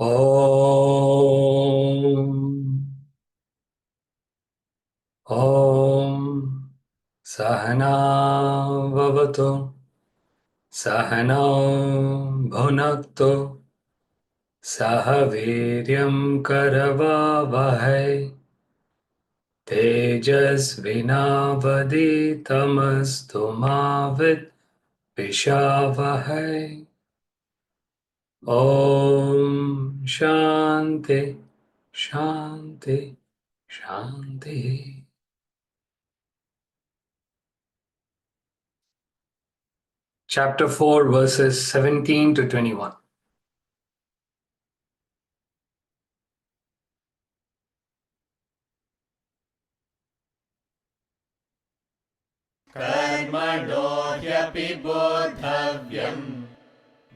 Om Om Sahana Vavatu Sahana Bhunaktu Sahaviryam Karavavahai Tejasvinavaditamastu Mavid Vishavahai. Om Shanti Shanti Shanti. Chapter 4, verses 17 to 21. कर्मणो ह्यपि बोद्धव्यम्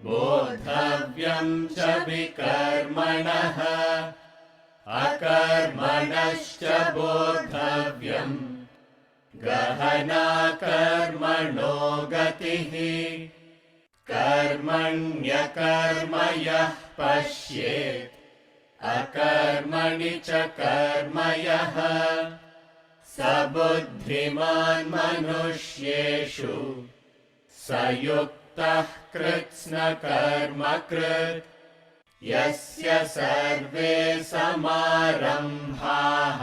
बोद्धव्यम् च विकर्मणः अकर्मणश्च बोद्धव्यम् गहना कर्मणो गतिः कर्मण्यकर्म यः पश्येत् अकर्मणि च कर्म यः स बुद्धिमान् मनुष्येषु स युक्तः कृत्स्नकर्मकृत् यस्य सर्वे समारम्भाः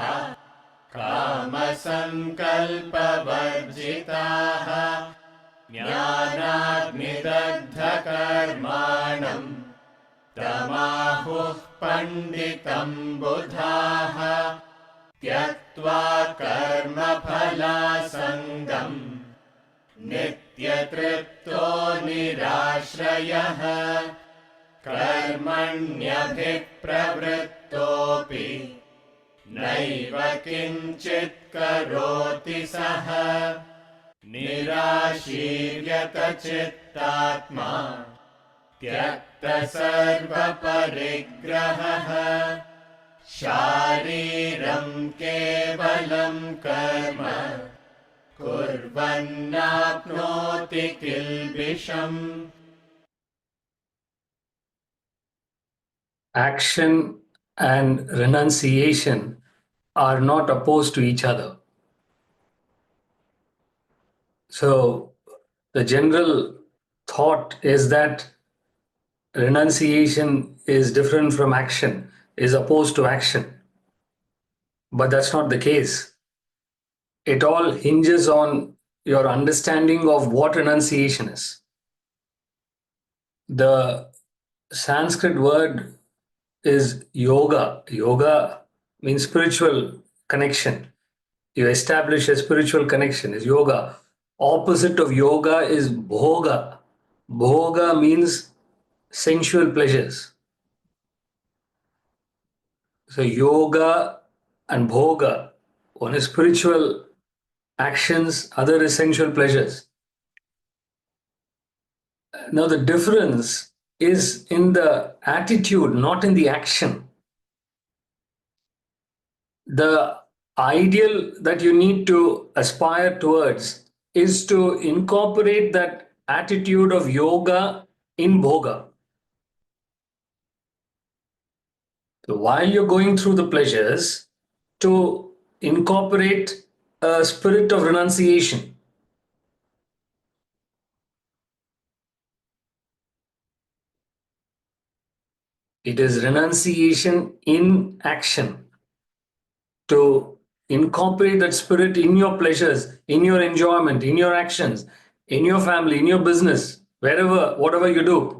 कामसङ्कल्पवर्जिताः ज्ञानाग्निदग्धकर्माणम् तमाहुः पण्डितम् बुधाः त्यक्त्वा कर्मफलासङ्गम् नित्यतृप्तो निराश्रयः कर्मण्यभिप्रवृत्तोऽपि नैव किञ्चित् करोति सः निराशीर्यतचित्तात्मा त्यक्तसर्वपरिग्रहः शारीरं केवलं कर्म कुर्वन्नाप्नोति किल्बिषम्. Action and renunciation are not opposed to each other. So the general thought is that renunciation is different from action, is opposed to action. But that's not the case. It all hinges on your understanding of what renunciation is. The Sanskrit word is yoga. Yoga means spiritual connection. You establish a spiritual connection is yoga. Opposite of yoga is bhoga. Bhoga means sensual pleasures. So yoga and bhoga, one is spiritual actions, other is sensual pleasures. Now the difference is in the attitude, not in the action. The ideal that you need to aspire towards is to incorporate that attitude of yoga in bhoga. So while you're going through the pleasures, to incorporate a spirit of renunciation. It is renunciation in action. To incorporate that spirit in your pleasures, in your enjoyment, in your actions, in your family, in your business, wherever, whatever you do.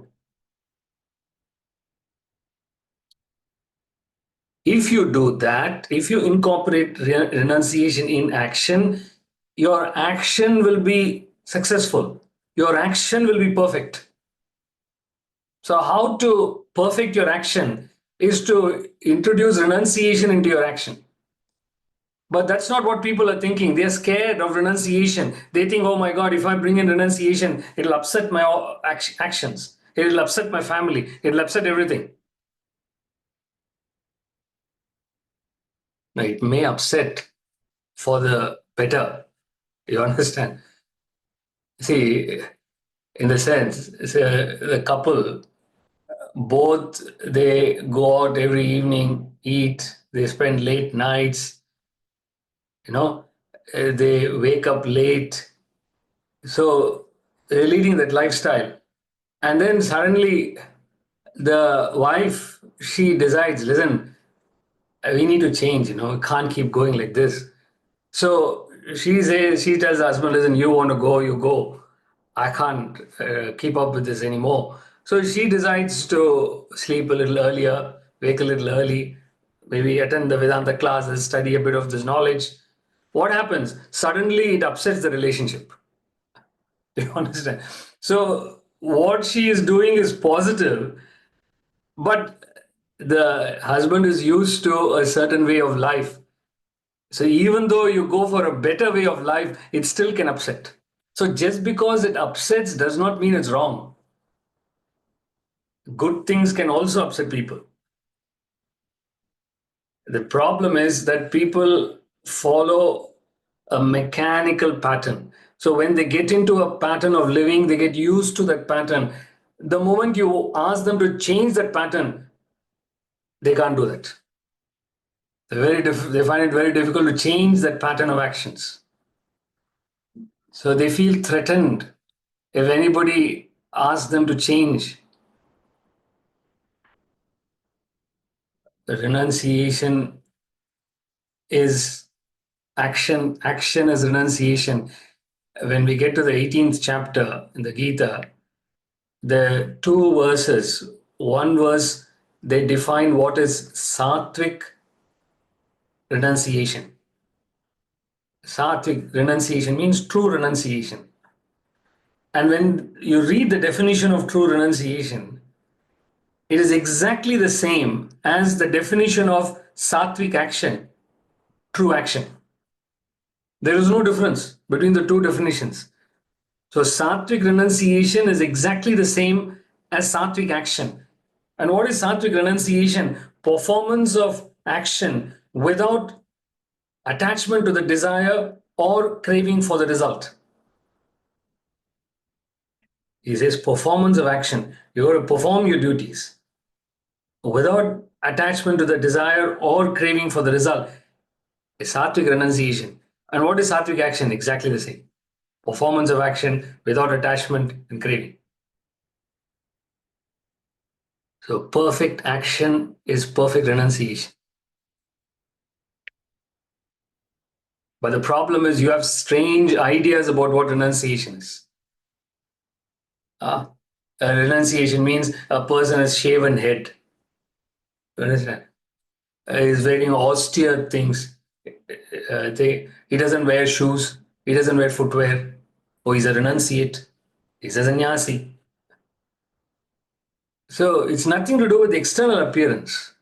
If you do that, if you incorporate renunciation in action, your action will be successful. Your action will be perfect. So how to perfect your action is to introduce renunciation into your action. But that's not what people are thinking. They're scared of renunciation. They think, oh my God, if I bring in renunciation, it'll upset my actions. It'll upset my family. It'll upset everything. Now, it may upset for the better. You understand? See, in the sense, say the couple Both they go out every evening, eat, they spend late nights, you know, they wake up late. So they're leading that lifestyle. And then suddenly the wife, she decides, listen, we need to change, we can't keep going like this. So she tells the husband, listen, you want to go, you go. I can't keep up with this anymore. So she decides to sleep a little earlier, wake a little early, maybe attend the Vedanta classes, study a bit of this knowledge. What happens? Suddenly it upsets the relationship. You understand? So what she is doing is positive, but the husband is used to a certain way of life. So even though you go for a better way of life, it still can upset. So just because it upsets does not mean it's wrong. Good things can also upset people. The problem is that people follow a mechanical pattern. So when they get into a pattern of living, they get used to that pattern. The moment you ask them to change that pattern, they can't do that. They find it very difficult to change that pattern of actions. So they feel threatened if anybody asks them to change. Renunciation is action. Action is renunciation. When we get to the 18th chapter in the Gita, the two verses, one verse, they define what is sattvic renunciation. Sattvic renunciation means true renunciation. And when you read the definition of true renunciation, it is exactly the same as the definition of sattvic action, true action. There is no difference between the two definitions. So sattvic renunciation is exactly the same as sattvic action. And what is sattvic renunciation? Performance of action without attachment to the desire or craving for the result. He says performance of action. You got to perform your duties without attachment to the desire or craving for the result. Is sattvic renunciation. And what is sattvic action? Exactly the same. Performance of action without attachment and craving. So perfect action is perfect renunciation. But the problem is you have strange ideas about what renunciation is. Renunciation means a person has shaven head. You understand? He's wearing austere things. He doesn't wear shoes. He doesn't wear footwear. Oh, he's a renunciate. He's a sannyasi. So it's nothing to do with the external appearance.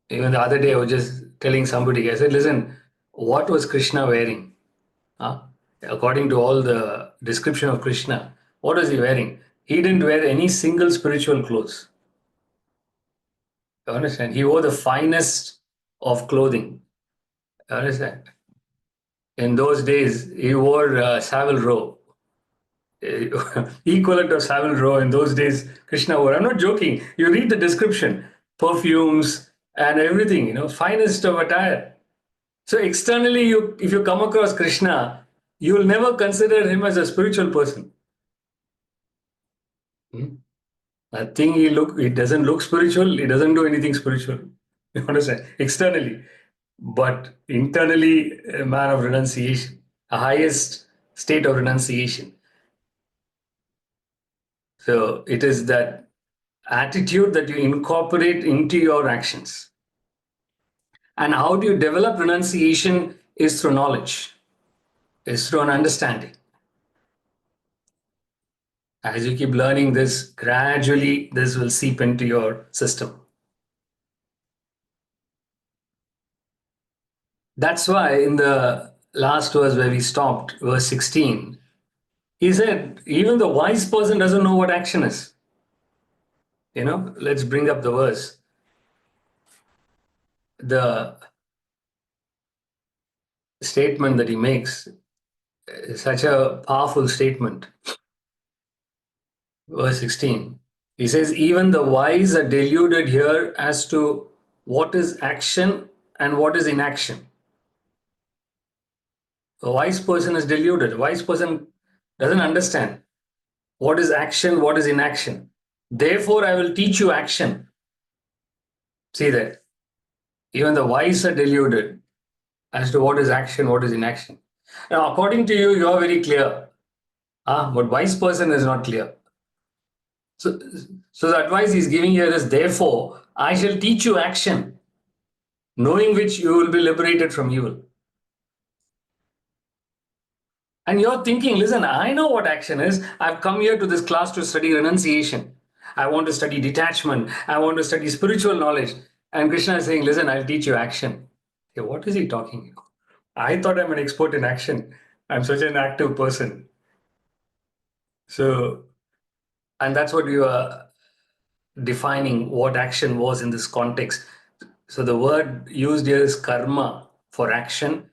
Even the other day, I was just telling somebody, I said, listen, what was Krishna wearing? Huh? According to all the description of Krishna, what was he wearing? He didn't wear any single spiritual clothes. You understand? He wore the finest of clothing. You understand? In those days, he wore Savile Row. Equivalent of Savile Row in those days, Krishna wore. I'm not joking. You read the description, perfumes and everything, finest of attire. So externally, if you come across Krishna, you will never consider him as a spiritual person. Hmm? I think he doesn't look spiritual. He doesn't do anything spiritual. You understand? Externally, but internally, a man of renunciation, a highest state of renunciation. So it is that attitude that you incorporate into your actions. And how do you develop renunciation is through knowledge, is through an understanding. As you keep learning this, gradually this will seep into your system. That's why in the last verse where we stopped, verse 16, he said, even the wise person doesn't know what action is. Let's bring up the verse. The statement that he makes is such a powerful statement. Verse 16. He says, even the wise are deluded here as to what is action and what is inaction. A wise person is deluded. A wise person doesn't understand what is action, what is inaction. Therefore, I will teach you action. See that. Even the wise are deluded as to what is action, what is inaction. Now, according to you, you are very clear. But wise person is not clear. So, so the advice he's giving here is, therefore, I shall teach you action, knowing which you will be liberated from evil. And you're thinking, listen, I know what action is. I've come here to this class to study renunciation. I want to study detachment. I want to study spiritual knowledge. And Krishna is saying, listen, I'll teach you action. Hey, what is he talking about? I thought I'm an expert in action. I'm such an active person. So, and that's what you are defining what action was in this context. So the word used here is karma for action,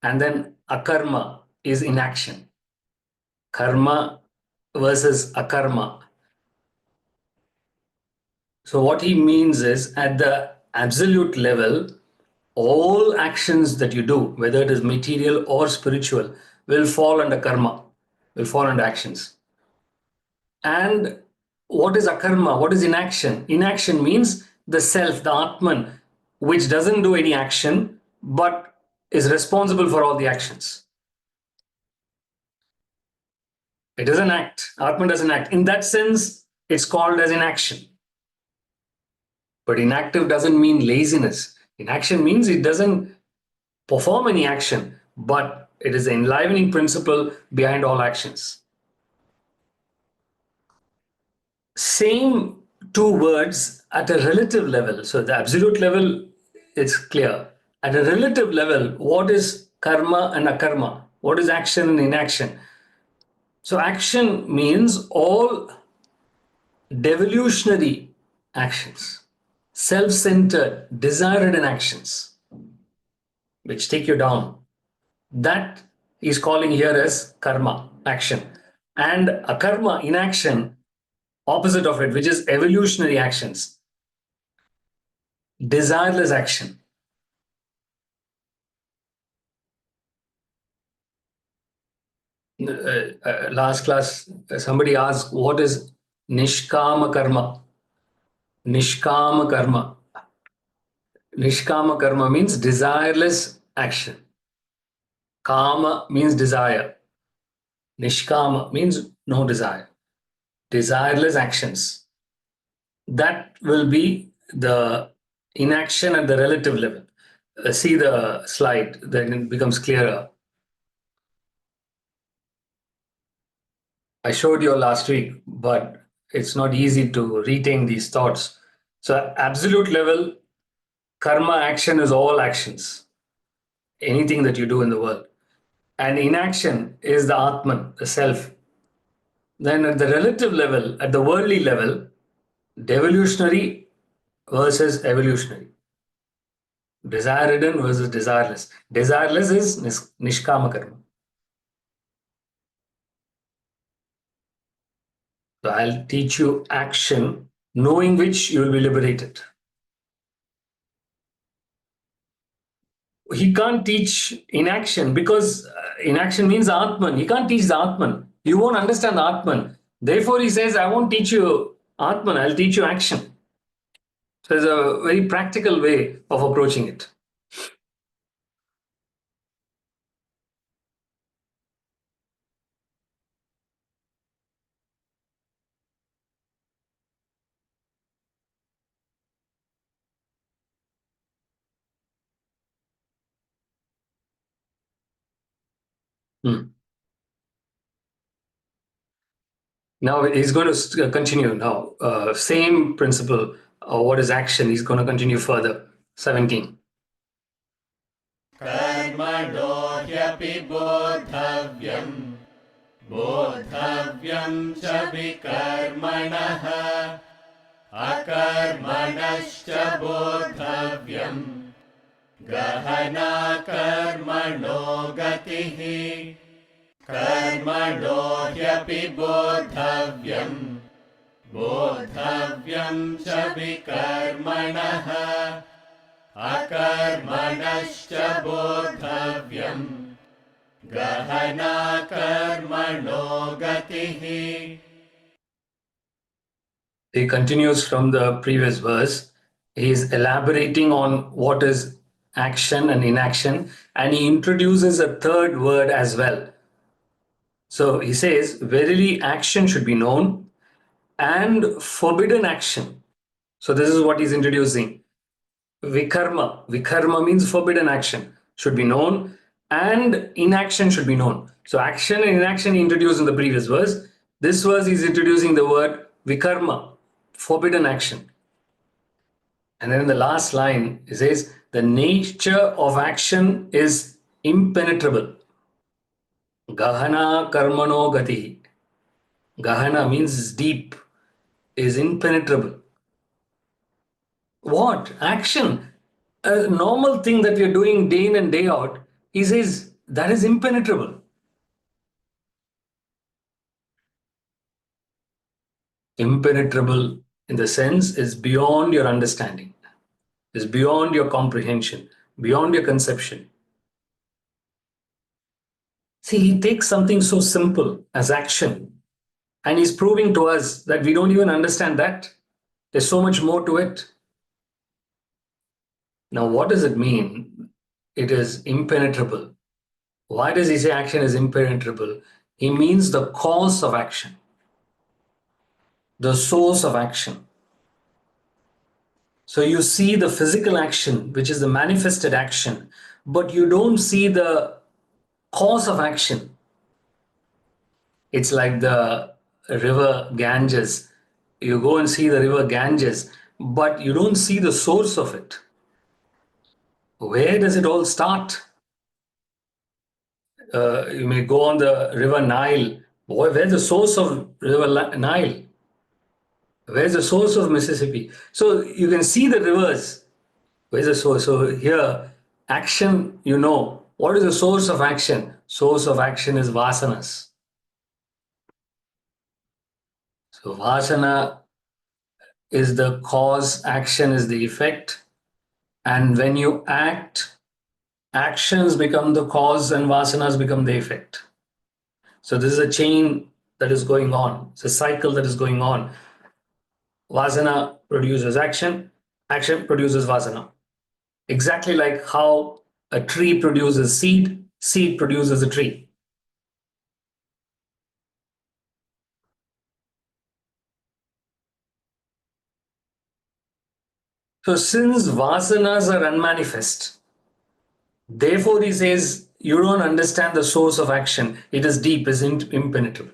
and then akarma is inaction. Karma versus akarma. So what he means is, at the absolute level, all actions that you do, whether it is material or spiritual, will fall under karma, will fall under actions. And what is akarma? What is inaction? Inaction means the self, the Atman, which doesn't do any action but is responsible for all the actions. It doesn't act. Atman doesn't act. In that sense, it's called as inaction. But inactive doesn't mean laziness. Inaction means it doesn't perform any action, but it is the enlivening principle behind all actions. Same two words at a relative level. So the absolute level, it's clear. At a relative level, what is karma and akarma? What is action and inaction? So action means all devolutionary actions, self-centered, desire-ridden actions, which take you down. That is calling here as karma, action. And akarma, inaction, opposite of it, which is evolutionary actions, desireless action. Last class, somebody asked, what is nishkama karma? Nishkama karma. Nishkama karma means desireless action. Kama means desire. Nishkama means no desire. Desireless actions. That will be the inaction at the relative level. See the slide, then it becomes clearer. I showed you last week, but it's not easy to retain these thoughts. So, absolute level, karma action is all actions, anything that you do in the world. And inaction is the Atman, the self. Then at the relative level, at the worldly level, devolutionary versus evolutionary. Desire ridden versus desireless. Desireless is nishkama karma. So I'll teach you action, knowing which you will be liberated. He can't teach inaction because inaction means Atman. He can't teach the Atman. You won't understand the Atman. Therefore, he says, I won't teach you Atman, I'll teach you action. So there's a very practical way of approaching it. Hmm. Now he's going to continue now. Same principle. What is action? He's going to continue further. 17. कर्मणो ह्यपि बोद्धव्यम् बोद्धव्यं च विकर्मणः अकर्मणश्च बोद्धव्यम् गहना कर्मणो गतिः कर्मणो ह्यपि बोद्धव्यम् बोद्धव्यं च विकर्मणः अकर्मणश्च बोद्धव्यम् गहना कर्मणो गतिः. He continues from the previous verse. He is elaborating on what is action and inaction, and he introduces a third word as well. So he says, verily action should be known and forbidden action. So this is what he's introducing. Vikarma. Vikarma means forbidden action should be known and inaction should be known. So action and inaction he introduced in the previous verse. This verse he's introducing the word vikarma, forbidden action. And then in the last line, it says, the nature of action is impenetrable. Gahana karmano gati. Gahana means deep, is impenetrable. What? Action. A normal thing that we are doing day in and day out, he says, that is impenetrable. Impenetrable in the sense is beyond your understanding, is beyond your comprehension, beyond your conception. See, he takes something so simple as action and he's proving to us that we don't even understand that. There's so much more to it. Now, what does it mean? It is impenetrable. Why does he say action is impenetrable? He means the cause of action, the source of action. So you see the physical action, which is the manifested action, but you don't see the cause of action. It's like the river Ganges. You go and see the river Ganges, but you don't see the source of it. Where does it all start? You may go on the river Nile. Where's the source of river Nile? Where's the source of Mississippi? So you can see the rivers. Where's the source? So here, action, you know. What is the source of action? Source of action is vasanas. So vasana is the cause, action is the effect. And when you act, actions become the cause and vasanas become the effect. So this is a chain that is going on. It's a cycle that is going on. Vasana produces action, action produces vasana. Exactly like how a tree produces seed, seed produces a tree. So since vasanas are unmanifest, therefore he says you don't understand the source of action. It is deep, is impenetrable.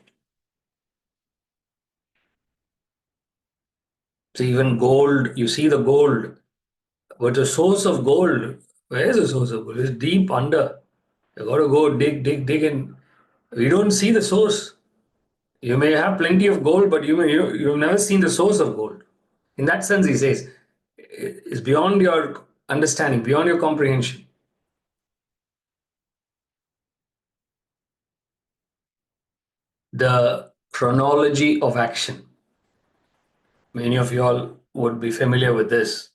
So even gold, you see the gold, but the source of gold, where is the source of gold? It's deep under. You got to go dig, dig, dig, and we don't see the source. You may have plenty of gold, but you've never seen the source of gold. In that sense, he says, it's beyond your understanding, beyond your comprehension. The chronology of action. Many of you all would be familiar with this.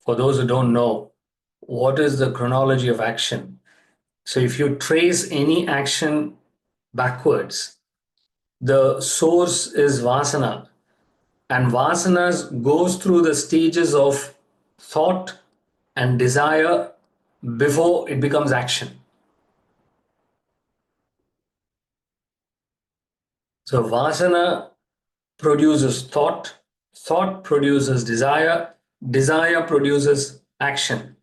For those who don't know, what is the chronology of action? So if you trace any action backwards, the source is vasana, and vasanas goes through the stages of thought and desire before it becomes action. So vasana produces thought, thought produces desire, desire produces action.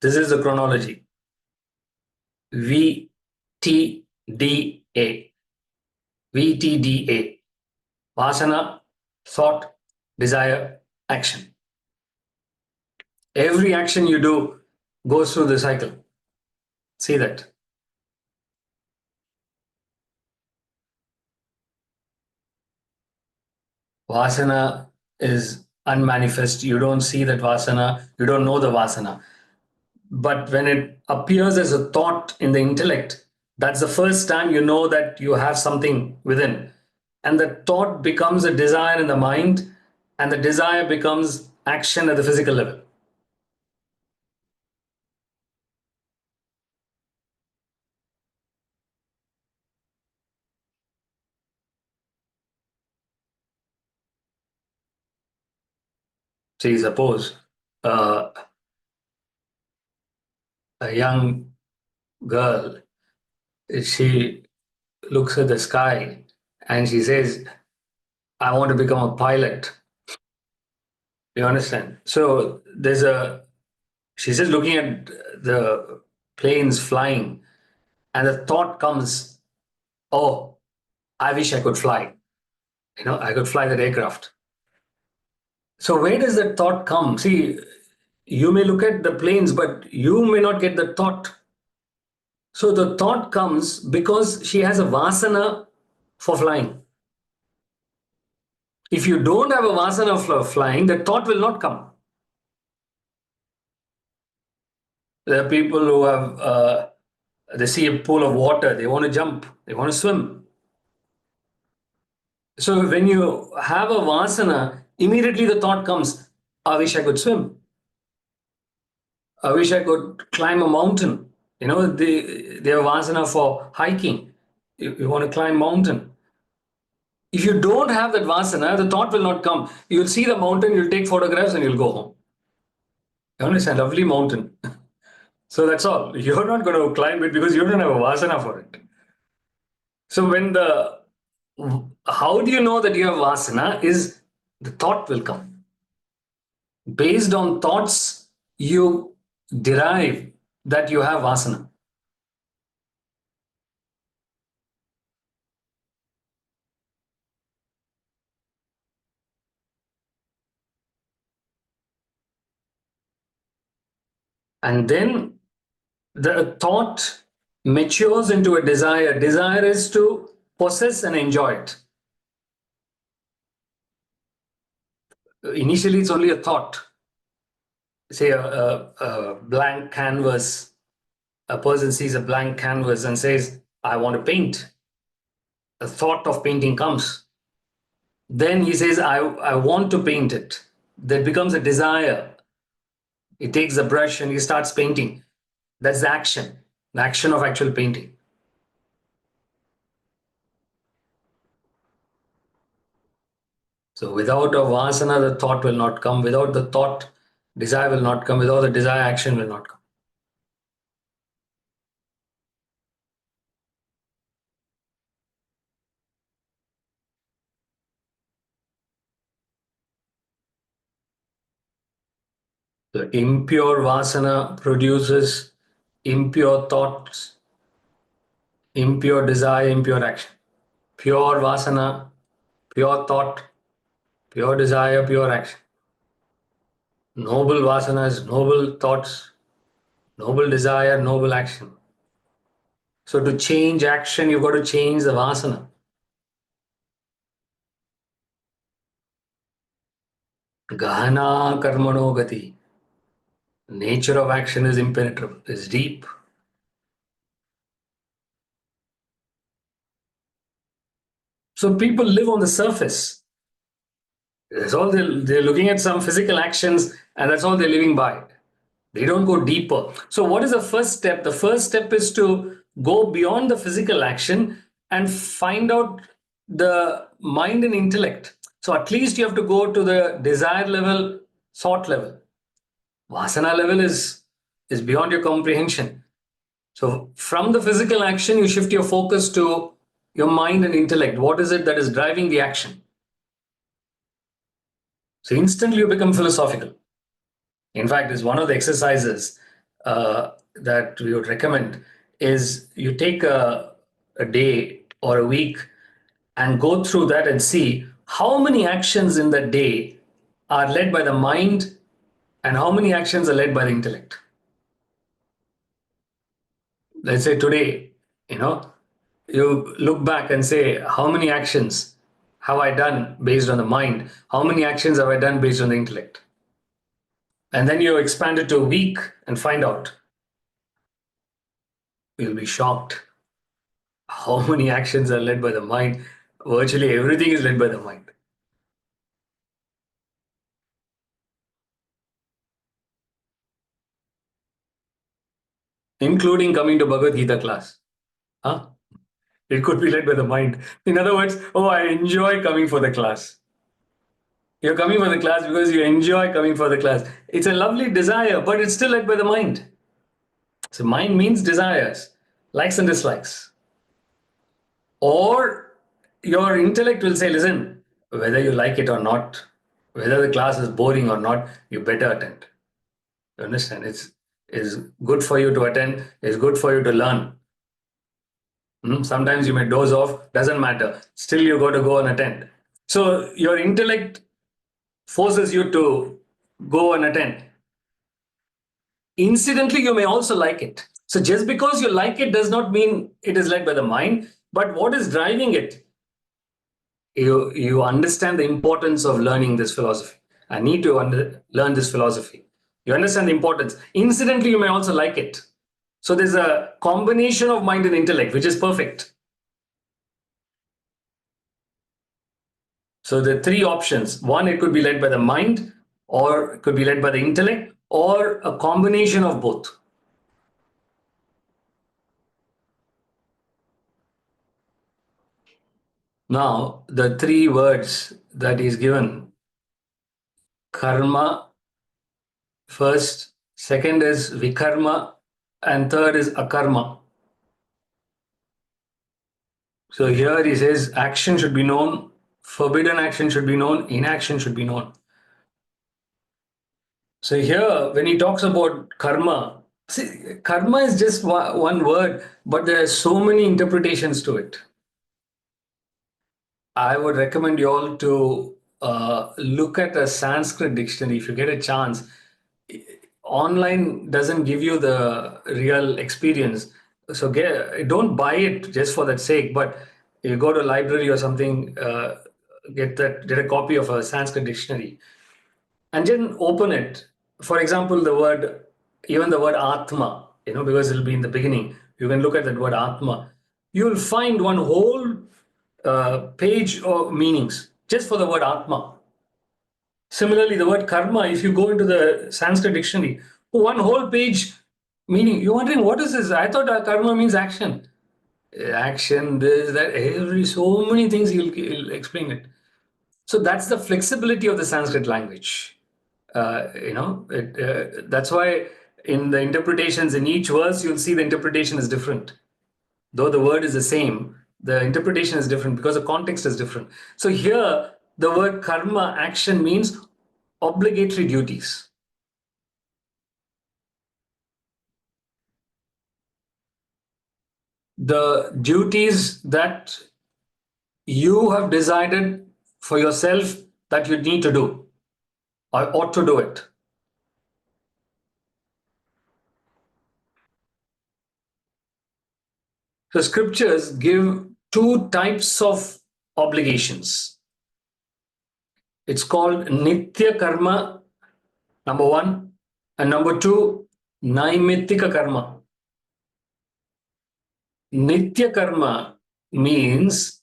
This is the chronology. VTDA. VTDA. Vasana, thought, desire, action. Every action you do goes through the cycle. See that. Vasana is unmanifest. You don't see that vasana. You don't know the vasana. But when it appears as a thought in the intellect, that's the first time you know that you have something within. and the thought becomes a desire in the mind, and the desire becomes action at the physical level. See, suppose uh, a young girl, she looks at the sky and she says, I want to become a pilot. You understand? So she's just looking at the planes flying, and the thought comes, oh, I wish I could fly. I could fly that aircraft. So where does that thought come? See, you may look at the planes, but you may not get the thought. So the thought comes because she has a vasana for flying. If you don't have a vasana for flying, the thought will not come. There are people who have, they see a pool of water, they want to jump, they want to swim. So when you have a vasana, immediately the thought comes, I wish I could swim. I wish I could climb a mountain. They have vasana for hiking. You want to climb mountain. If you don't have that vasana, the thought will not come. You'll see the mountain, you'll take photographs, and you'll go home. You understand? Lovely mountain. So that's all. You're not going to climb it because you don't have a vasana for it. So how do you know that you have vasana is the thought will come. Based on thoughts, you derive that you have vasana. And then the thought matures into a desire. Desire is to possess and enjoy it. Initially, it's only a thought. Say a blank canvas. A person sees a blank canvas and says, I want to paint. The thought of painting comes. Then he says, I want to paint it. That becomes a desire. He takes the brush and he starts painting. That's the action of actual painting. So without a vasana, the thought will not come. Without the thought, desire will not come. Without the desire, action will not come. The impure vasana produces impure thoughts, impure desire, impure action. Pure vasana, pure thought, pure desire, pure action. Noble vasanas, noble thoughts, noble desire, noble action. So to change action, you've got to change the vasana. Gahana karmano gati. Nature of action is impenetrable, is deep. So people live on the surface. That's all they're looking at some physical actions, and that's all they're living by. They don't go deeper. So, what is the first step? The first step is to go beyond the physical action and find out the mind and intellect. So, at least you have to go to the desire level, thought level. Vasana level is beyond your comprehension. So, from the physical action, you shift your focus to your mind and intellect. What is it that is driving the action? So, instantly you become philosophical. In fact, it's one of the exercises that we would recommend is you take a day or a week and go through that and see how many actions in that day are led by the mind and how many actions are led by the intellect. Let's say today, you look back and say, how many actions have I done based on the mind? How many actions have I done based on the intellect? And then you expand it to a week and find out. You'll be shocked how many actions are led by the mind, Virtually everything is led by the mind. Including coming to Bhagavad Gita class. Huh? It could be led by the mind. In other words, oh, I enjoy coming for the class. You're coming for the class because you enjoy coming for the class. It's a lovely desire, but it's still led by the mind. So mind means desires, likes and dislikes. Or your intellect will say, listen, whether you like it or not, whether the class is boring or not, you better attend. You understand? It's good for you to attend, it's good for you to learn. Sometimes you may doze off, doesn't matter. Still, you got to go and attend. So your intellect forces you to go and attend. Incidentally, you may also like it. So just because you like it does not mean it is led by the mind, but what is driving it? You understand the importance of learning this philosophy. I need to learn this philosophy. You understand the importance. Incidentally, you may also like it. So there's a combination of mind and intellect, which is perfect. So the three options. One, it could be led by the mind, or it could be led by the intellect, or a combination of both. Now, the three words that is given, karma first, second is vikarma, and third is akarma. So here he says action should be known, forbidden action should be known, inaction should be known. So here, when he talks about karma, see, karma is just one word, but there are so many interpretations to it. I would recommend you all to look at a Sanskrit dictionary if you get a chance. Online doesn't give you the real experience, so don't buy it just for that sake. But you go to a library or something, get a copy of a Sanskrit dictionary, and then open it. For example, even the word Atma, because it'll be in the beginning. You can look at that word Atma. You'll find one whole page of meanings just for the word Atma. Similarly, the word karma, if you go into the Sanskrit dictionary, one whole page meaning. You're wondering, what is this? I thought karma means action. Action, this, that, so many things he'll explain it. So that's the flexibility of the Sanskrit language. That's why in the interpretations in each verse, you'll see the interpretation is different. Though the word is the same, the interpretation is different because the context is different. So here, the word karma, action, means obligatory duties. The duties that you have decided for yourself that you need to do or ought to do it. So scriptures give two types of obligations. It's called nitya karma, number one, and number two, naimittika karma. Nitya karma means,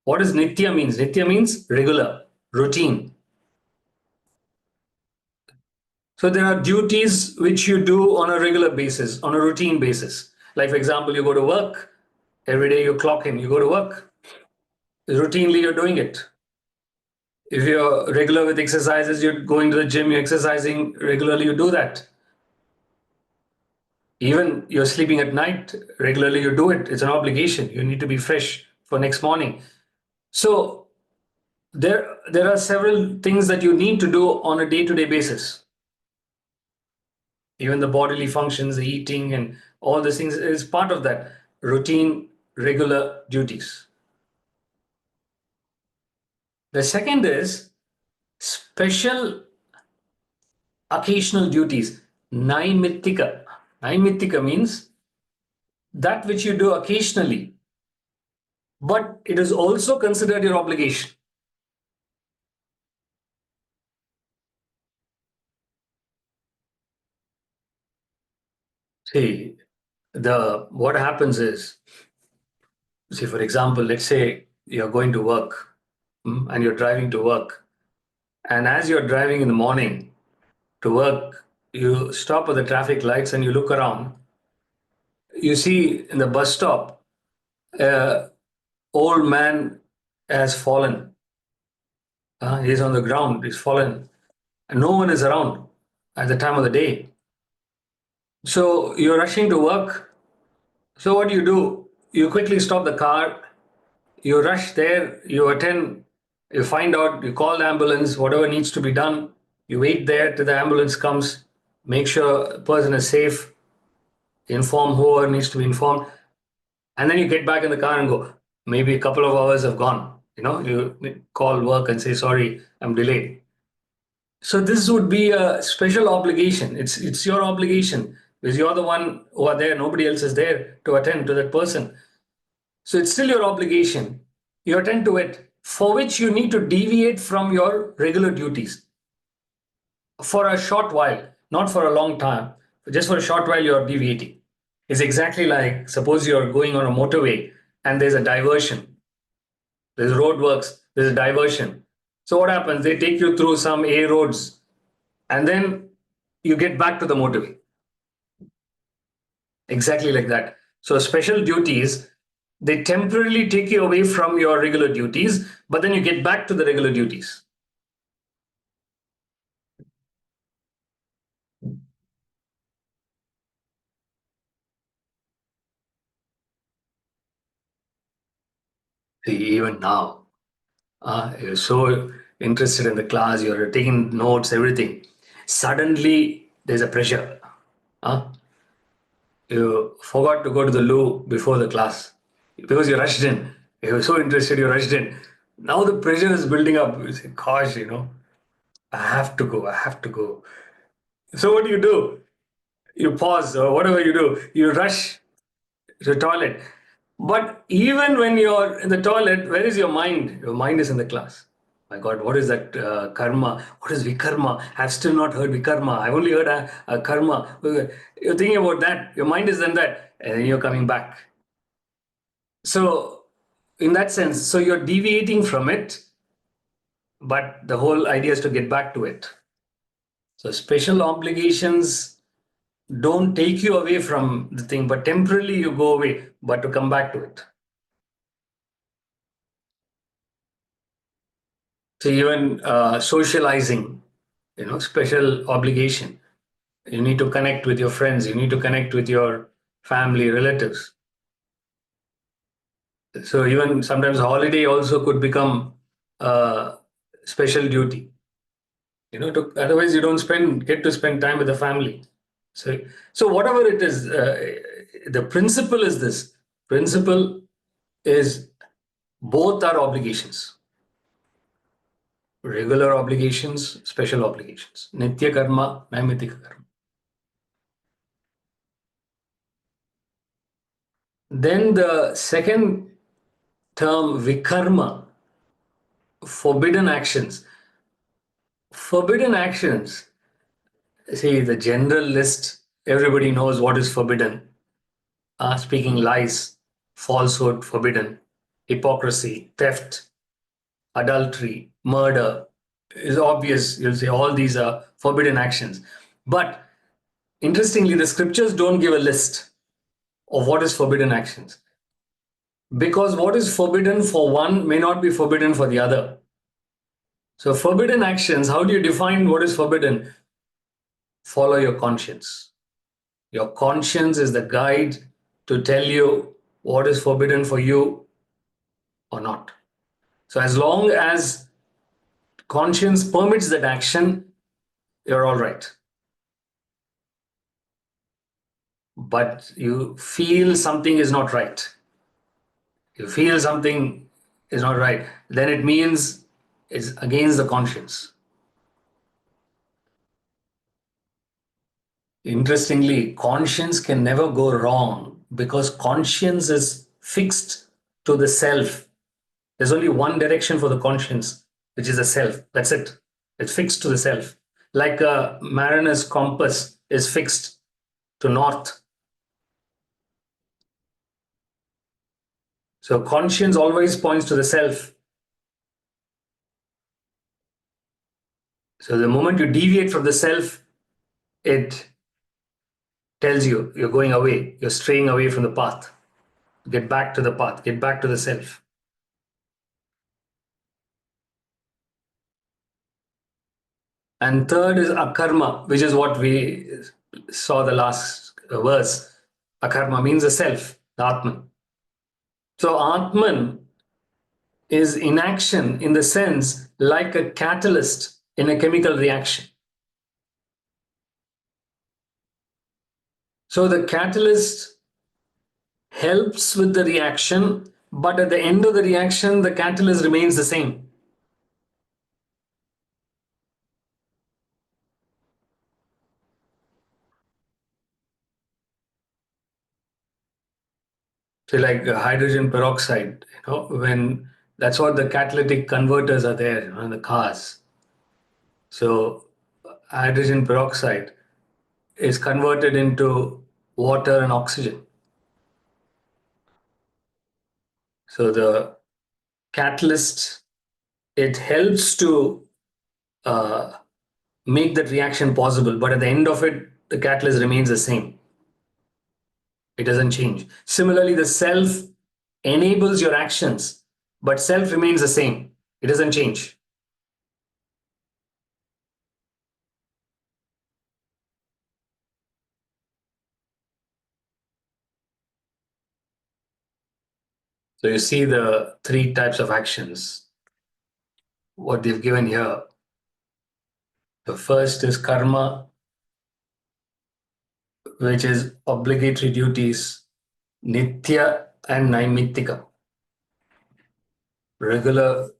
what does nitya means? Nitya means regular, routine. So there are duties which you do on a regular basis, on a routine basis. Like, for example, you go to work, every day you clock in, you go to work. Routinely, you're doing it. If you're regular with exercises, you're going to the gym, you're exercising regularly, you do that. Even you're sleeping at night, regularly you do it. It's an obligation. You need to be fresh for next morning. So there are several things that you need to do on a day-to-day basis. Even the bodily functions, the eating, and all these things is part of that routine, regular duties. The second is special occasional duties, naimittika. Naimittika means that which you do occasionally, but it is also considered your obligation. See, what happens is, see, for example, let's say you're going to work, and you're driving to work. And as you're driving in the morning to work, you stop at the traffic lights and you look around. You see in the bus stop, an old man has fallen. He's on the ground, he's fallen, and no one is around at the time of the day. So you're rushing to work. So what do? You quickly stop the car, you rush there, you attend, you find out, you call the ambulance, whatever needs to be done. You wait there till the ambulance comes, make sure the person is safe, inform whoever needs to be informed, and then you get back in the car and go. Maybe a couple of hours have gone. You call work and say, sorry, I'm delayed. So this would be a special obligation. It's your obligation because you're the one who are there. Nobody else is there to attend to that person. So it's still your obligation. You attend to it, for which you need to deviate from your regular duties for a short while, not for a long time. Just for a short while, you're deviating. It's exactly like, suppose you're going on a motorway and there's a diversion. There's roadworks, there's a diversion. So what happens? They take you through some A roads and then you get back to the motorway. Exactly like that. So special duties, they temporarily take you away from your regular duties, but then you get back to the regular duties. See, even now, you're so interested in the class, you're taking notes, everything. Suddenly, there's a pressure. You forgot to go to the loo before the class because you rushed in. You were so interested, you rushed in. Now the pressure is building up. You say, gosh, I have to go, I have to go. So what do? You pause or whatever you do, you rush to the toilet. But even when you're in the toilet, where is your mind? Your mind is in the class. My God, what is that karma? What is vikarma? I've still not heard vikarma. I've only heard karma. You're thinking about that. Your mind is in that. And then you're coming back. So, in that sense, so you're deviating from it, but the whole idea is to get back to it. So, special obligations don't take you away from the thing, but temporarily you go away, but to come back to it. So even socializing, special obligation. You need to connect with your friends. You need to connect with your family, relatives. So even sometimes holiday also could become a special duty. Otherwise you don't get to spend time with the family. So whatever it is, the principle is this. Principle is both are obligations. Regular obligations, special obligations. Nitya karma, naimitika karma. Then the second term, vikarma, forbidden actions. Forbidden actions, see the general list, everybody knows what is forbidden. Speaking lies, falsehood, forbidden. Hypocrisy, theft, adultery, murder is obvious. You'll say all these are forbidden actions. But interestingly, the scriptures don't give a list of what is forbidden actions. Because what is forbidden for one may not be forbidden for the other. So, forbidden actions, how do you define what is forbidden? Follow your conscience. Your conscience is the guide to tell you what is forbidden for you or not. So, as long as conscience permits that action, you're all right. But you feel something is not right. You feel something is not right, then it means it's against the conscience. Interestingly, conscience can never go wrong because conscience is fixed to the self. There's only one direction for the conscience, which is the self. That's it. It's fixed to the self. Like a mariner's compass is fixed to north. So conscience always points to the self. So the moment you deviate from the self, it tells you you're going away, you're straying away from the path. Get back to the path, get back to the self. And third is akarma, which is what we saw the last verse. Akarma means the self, the Atman. So Atman is inaction in the sense like a catalyst in a chemical reaction. So the catalyst helps with the reaction, but at the end of the reaction, the catalyst remains the same. So like hydrogen peroxide, when that's what the catalytic converters are there in the cars. So hydrogen peroxide is converted into water and oxygen. So the catalyst, it helps to uh, make that reaction possible, but at the end of it, the catalyst remains the same. It doesn't change. Similarly, the self enables your actions, but self remains the same. It doesn't change. So you see the three types of actions, what they've given here. The first is karma, which is obligatory duties, nitya and naimittika, regular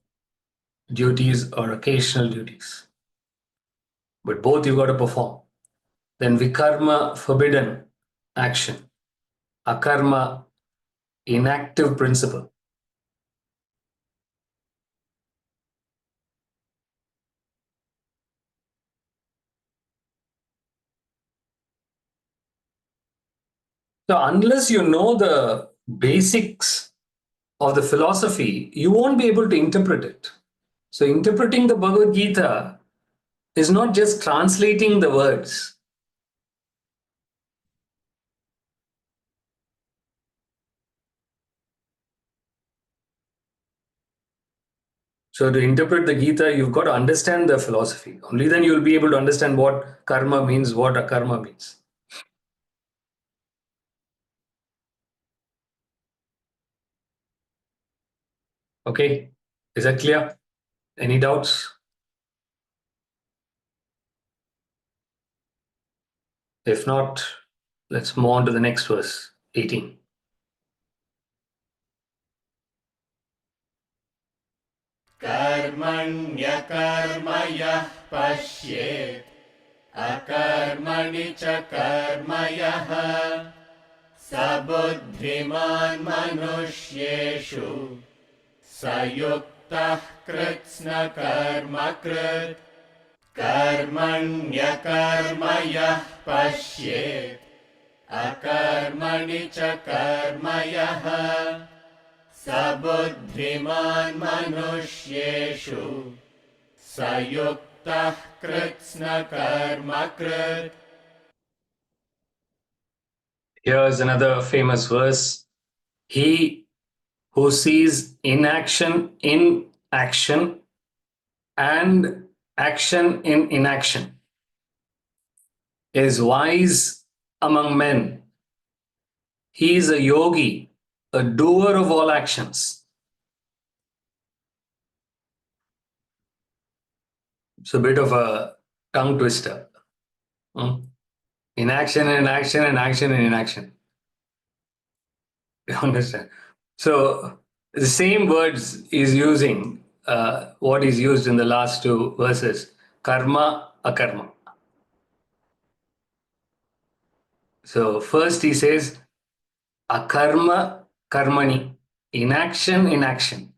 duties or occasional duties. But both you've got to perform. Then vikarma, forbidden action. Akarma, inactive principle. So unless you know the basics of the philosophy, you won't be able to interpret it. So interpreting the Bhagavad Gita is not just translating the words. So to interpret the Gita, you've got to understand the philosophy. Only then you'll be able to understand what karma means, what akarma means. Okay, is that clear? Any doubts? If not, let's move on to the next verse, 18. कर्मण्यकर्म यः पश्येत् अकर्मणि च कर्म यः स बुद्धिमान् मनुष्येषु स युक्तः कृत्स्नकर्मकृत् कर्मण्यकर्म यः पश्येत् अकर्मणि च कर्म यः स बुद्धिमान् मनुष्येषु स युक्तः कृत्स्नकर्मकृत्. Here's another famous verse. He who sees inaction in action and action in inaction is wise among men. He is a yogi, a doer of all actions. It's a bit of a tongue twister. Inaction and action and action and inaction. You understand? So the same words is using what is used in the last two verses, karma, akarma. So first he says, akarma, karmani, inaction, inaction.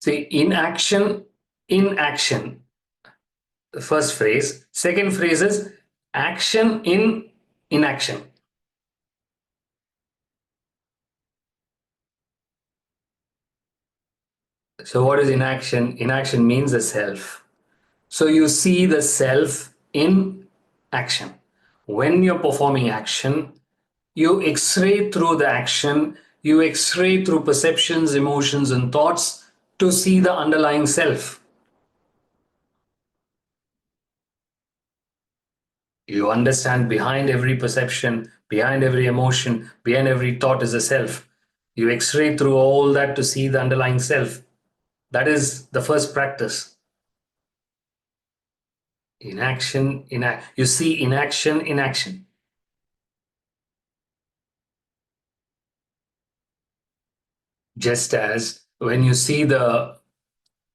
See, inaction, in action, the first phrase. Second phrase is action in inaction. So what is inaction? Inaction means the self. So you see the self in action. When you're performing action, you x-ray through the action, you x-ray through perceptions, emotions, and thoughts to see the underlying self. You understand behind every perception, behind every emotion, behind every thought is a self. You x-ray through all that to see the underlying self. That is the first practice. Inaction, you see inaction in action. Just as when you see the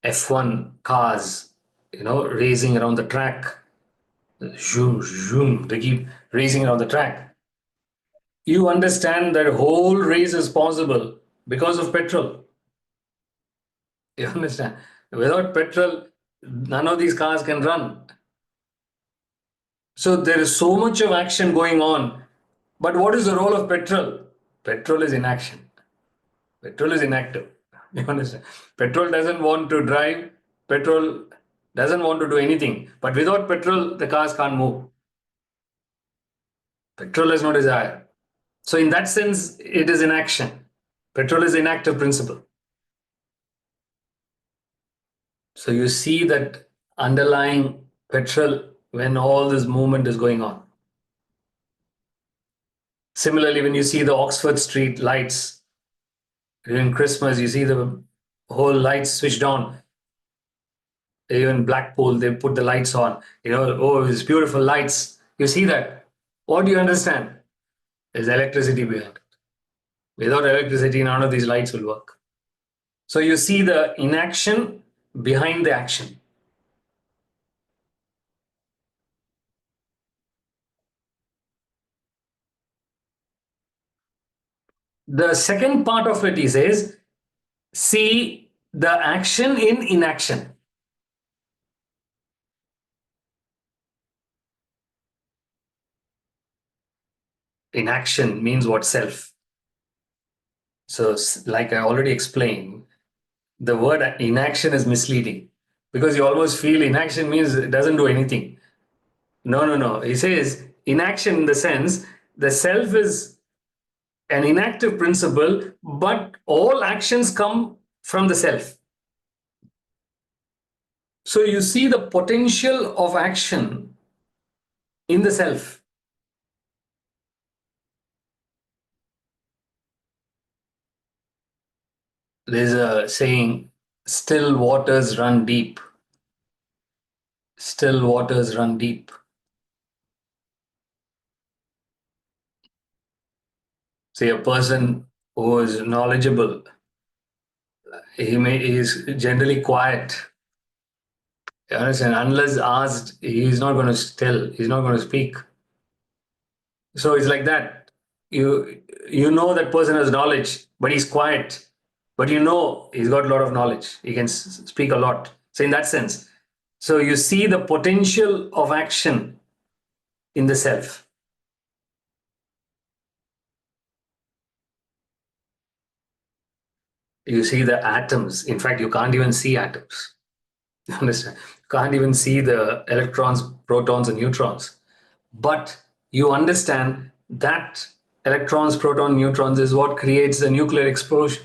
F1 cars, racing around the track, zoom, zoom, they keep racing around the track. You understand that whole race is possible because of petrol. You understand? Without petrol, none of these cars can run. So there is so much of action going on. But what is the role of petrol? Petrol is inaction. Petrol is inactive. You understand? Petrol doesn't want to drive. Petrol doesn't want to do anything. But without petrol, the cars can't move. Petrol has no desire. So in that sense, it is inaction. Petrol is inactive principle. So you see that underlying petrol when all this movement is going on. Similarly, when you see the Oxford Street lights during Christmas, you see the whole lights switched on. Even Blackpool, they put the lights on. Oh, it's beautiful lights. You see that. What do you understand? There's electricity behind it. Without electricity, none of these lights will work. So you see the inaction behind the action. The second part of it, he says, see the action in inaction. Inaction means what? Self. So, like I already explained, the word inaction is misleading because you almost feel inaction means it doesn't do anything. No, no, no. He says inaction in the sense the self is an inactive principle, but all actions come from the self. So you see the potential of action in the self. There's a saying, still waters run deep. Still waters run deep. Say a person who is knowledgeable, he is generally quiet. You understand? Unless asked, he's not going to tell. He's not going to speak. So it's like that. You know that person has knowledge, but he's quiet. But he's got a lot of knowledge. He can speak a lot. So in that sense, so you see the potential of action in the self. You see the atoms. In fact, you can't even see atoms. You understand? You can't even see the electrons, protons, and neutrons. But you understand that electrons, protons, neutrons is what creates the nuclear explosion.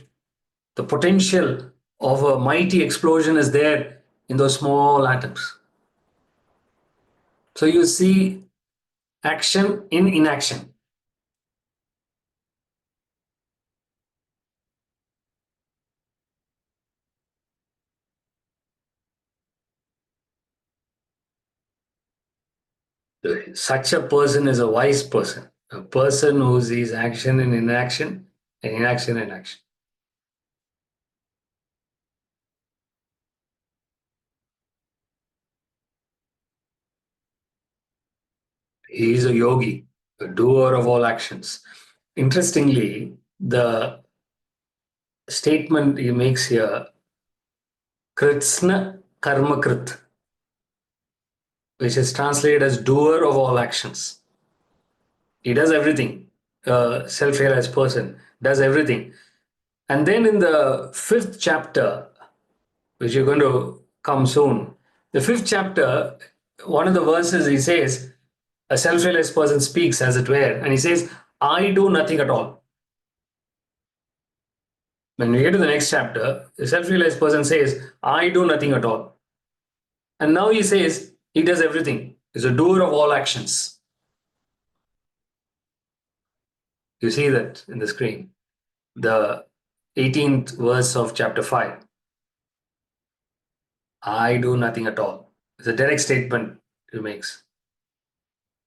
The potential of a mighty explosion is there in those small atoms. So you see action in inaction. Such a person is a wise person, a person who sees action in inaction and inaction in action. He is a yogi, a doer of all actions. Interestingly, the statement he makes here, Kritsna Karmakrit, which is translated as doer of all actions. He does everything. Self-realized person does everything. And then in the fifth chapter, which you're going to come soon. The 5th chapter, one of the verses, he says, a self-realized person speaks, as it were, and he says, I do nothing at all. When we get to the next chapter, the self-realized person says, I do nothing at all. And now he says, he does everything. He's a doer of all actions. You see that in the screen. The 18th verse of chapter 5. I do nothing at all. It's a direct statement he makes.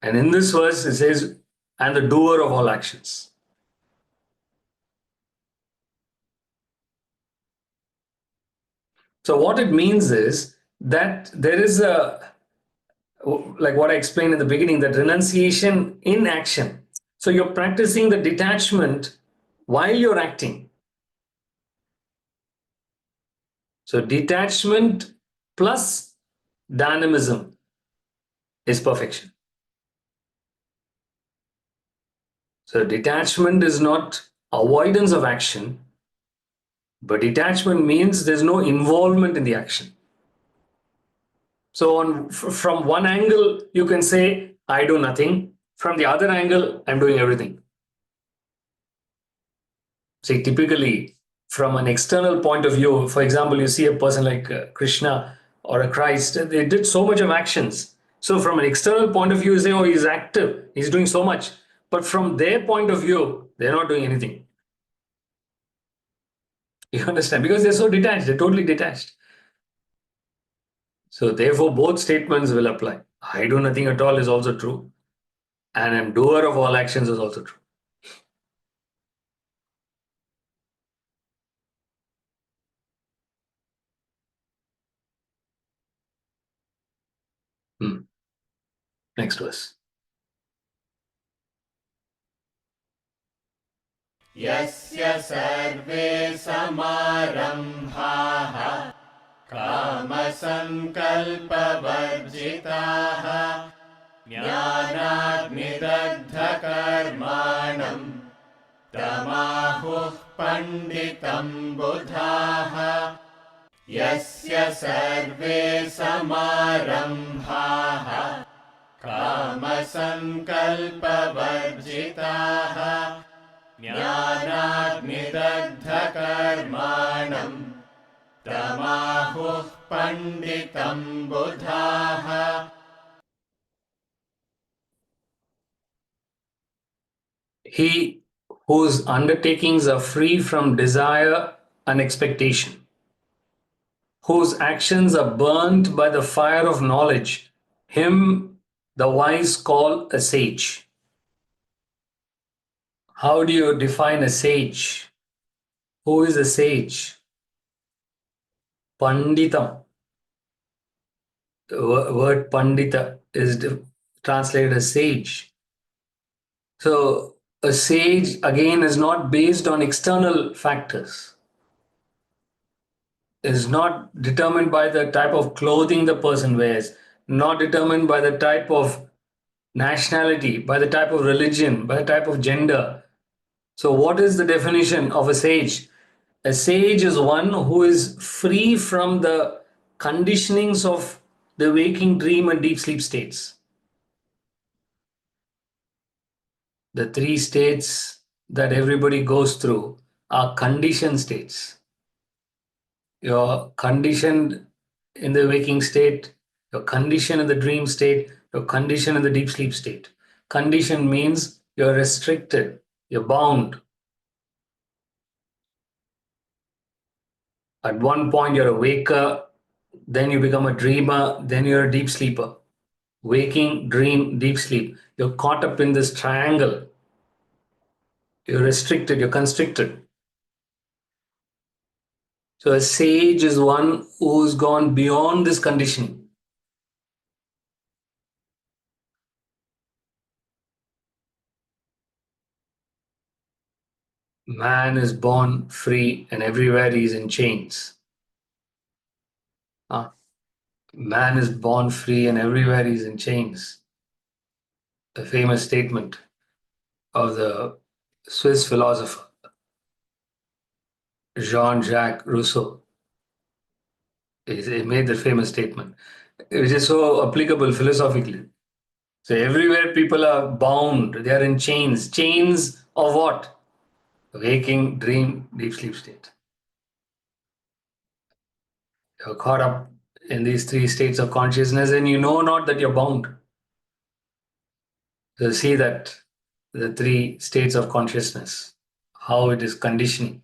And in this verse, it says, and the doer of all actions. So what it means is that there is a, like what I explained in the beginning, that renunciation in action. So you're practicing the detachment while you're acting. So detachment plus dynamism is perfection. So detachment is not avoidance of action, but detachment means there's no involvement in the action. So from one angle, you can say, I do nothing. From the other angle, I'm doing everything. See, typically, from an external point of view, for example, you see a person like Krishna or a Christ, they did so much of actions. So from an external point of view, you say, oh, he's active, he's doing so much. But from their point of view, they're not doing anything. You understand? Because they're so detached, they're totally detached. So therefore, both statements will apply. I do nothing at all is also true. And I'm doer of all actions is also true. Next verse. यस्य सर्वे समारम्भाः कामसङ्कल्पवर्जिताः ज्ञानाग्निदग्धकर्माणम् तमाहुः पण्डितं बुधाः यस्य सर्वे समारम्भाः कामसङ्कल्पवर्जिताः ज्ञानाग्निदग्धकर्माणम् तमाहुः पण्डितं बुधाः. He whose undertakings are free from desire and expectation, whose actions are burnt by the fire of knowledge, him the wise call a sage. How do you define a sage? Who is a sage? Panditam. The word pandita is translated as sage. So a sage again is not based on external factors. Is not determined by the type of clothing the person wears, not determined by the type of nationality, by the type of religion, by the type of gender. So, what is the definition of a sage? A sage is one who is free from the conditionings of the waking, dream, and deep sleep states. The three states that everybody goes through are conditioned states. You're conditioned in the waking state, you're conditioned in the dream state, you're conditioned in the deep sleep state. Condition means you're restricted, you're bound. At one point, you're a waker, then you become a dreamer, then you're a deep sleeper. Waking, dream, deep sleep. You're caught up in this triangle. You're restricted, you're constricted. So, a sage is one who's gone beyond this conditioning. Man is born free and everywhere he is in chains. Man is born free and everywhere he is in chains. The famous statement of the Swiss philosopher Jean-Jacques Rousseau. He made the famous statement, which is so applicable philosophically. So everywhere people are bound, they are in chains. Chains of what? Waking, dream, deep sleep state. You're caught up in these three states of consciousness and you know not that you're bound. So see that the three states of consciousness, how it is conditioning.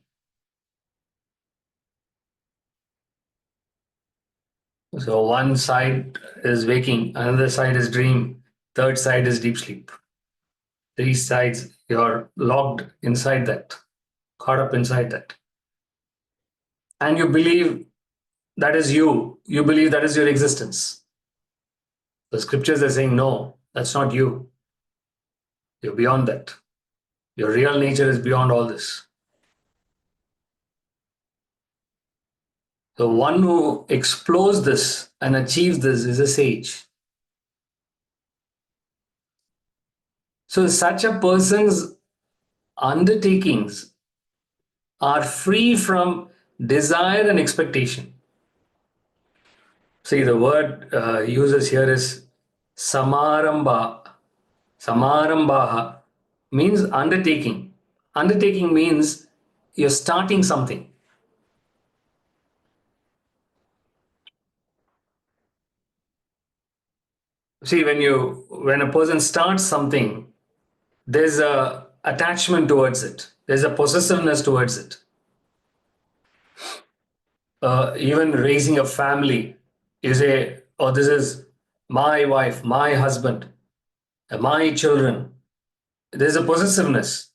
So one side is waking, another side is dream, third side is deep sleep. Three sides, you're locked inside that, caught up inside that. And you believe that is you. You believe that is your existence. The scriptures are saying, no, that's not you. You're beyond that. Your real nature is beyond all this. The one who explores this and achieves this is a sage. So such a person's undertakings are free from desire and expectation. See, the word uses here is samaramba. Samarambaha means undertaking. Undertaking means you're starting something. See, when a person starts something, there's a attachment towards it. There's a possessiveness towards it. Even raising a family, you say, oh, this is my wife, my husband, my children. There's a possessiveness.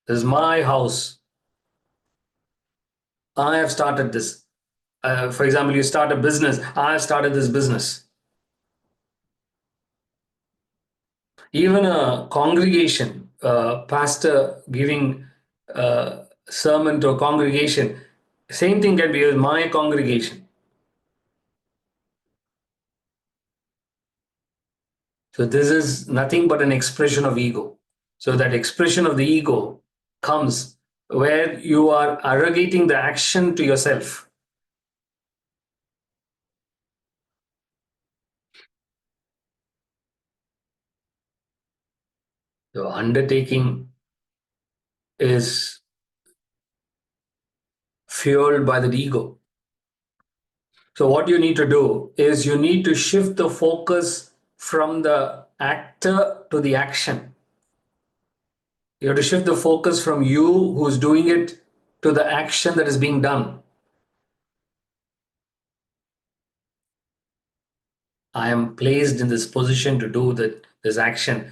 This is my house. I have started this. For example, you start a business. I have started this business. Even a congregation, pastor giving a sermon to a congregation, same thing can be as my congregation. So this is nothing but an expression of ego. So that expression of the ego comes where you are arrogating the action to yourself. So undertaking is fueled by the ego. So what you need to do is you need to shift the focus from the actor to the action. You have to shift the focus from you who's doing it to the action that is being done. I am placed in this position to do this action.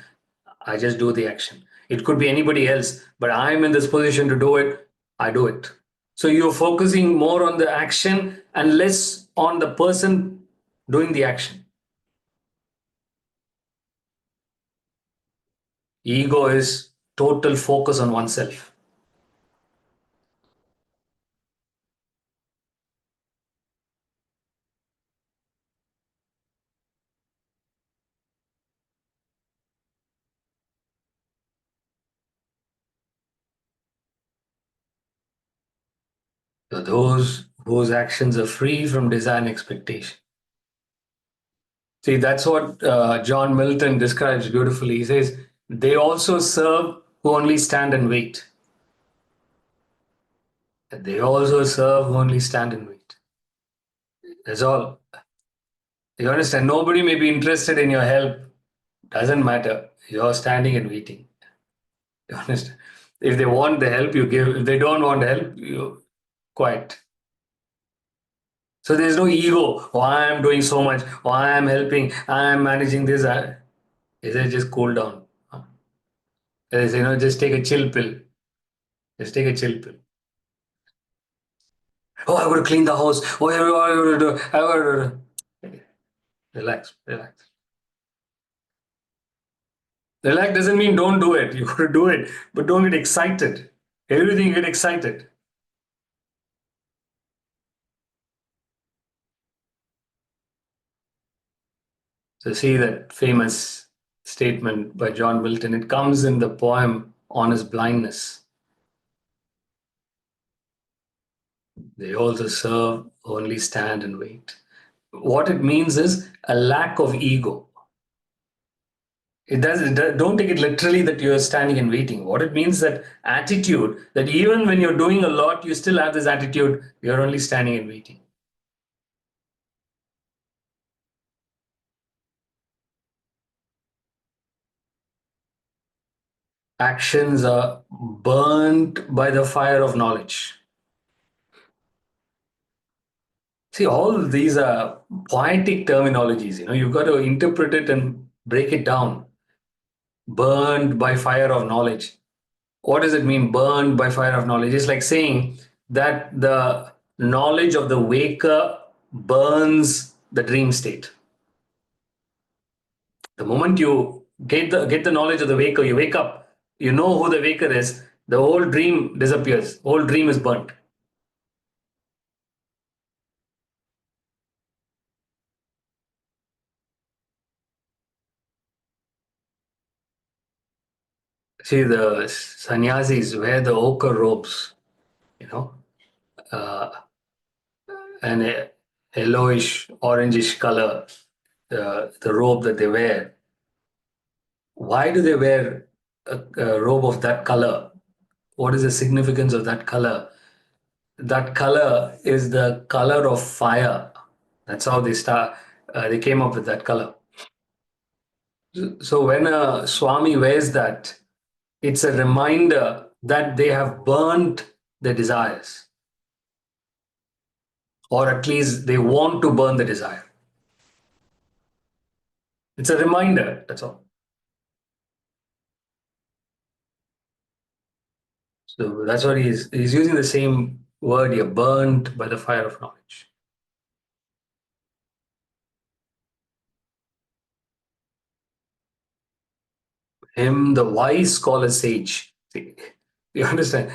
I just do the action. It could be anybody else, but I'm in this position to do it. I do it. So you're focusing more on the action and less on the person doing the action. Ego is total focus on oneself. So those whose actions are free from desire and expectation. See, that's what John Milton describes beautifully. He says, they also serve who only stand and wait. They also serve who only stand and wait. That's all. You understand? Nobody may be interested in your help. Doesn't matter. You're standing and waiting. You understand? If they want the help, you give. If they don't want help, you quiet. So there's no ego. Oh, I am doing so much. Oh, I am helping. I am managing this. He said, just cool down. He said, just take a chill pill. Just take a chill pill. Oh, I got to clean the house. Oh, I got to do. I got to. Relax, relax. Relax doesn't mean don't do it. You got to do it, but don't get excited. Everything get excited. So see that famous statement by John Milton. It comes in the poem on his blindness. They also serve only stand and wait. What it means is a lack of ego. Don't take it literally that you're standing and waiting. What it means that attitude, that even when you're doing a lot, you still have this attitude, you're only standing and waiting. Actions are burnt by the fire of knowledge. See, all these are poetic terminologies. You've got to interpret it and break it down. Burned by fire of knowledge. What does it mean, burned by fire of knowledge? It's like saying that the knowledge of the waker burns the dream state. The moment you get the knowledge of the waker, you wake up, you know who the waker is, the whole dream disappears, whole dream is burnt. See, the sannyasis wear the ochre robes, you know, uh, and a yellowish, orangish color, the robe that they wear. Why do they wear a robe of that color? What is the significance of that color? That color is the color of fire. That's how they came up with that color. So when a Swami wears that, it's a reminder that they have burnt their desires, or at least they want to burn the desire. It's a reminder, that's all. So that's what he's using the same word here, burnt by the fire of knowledge. Him, the wise call a sage. See, you understand?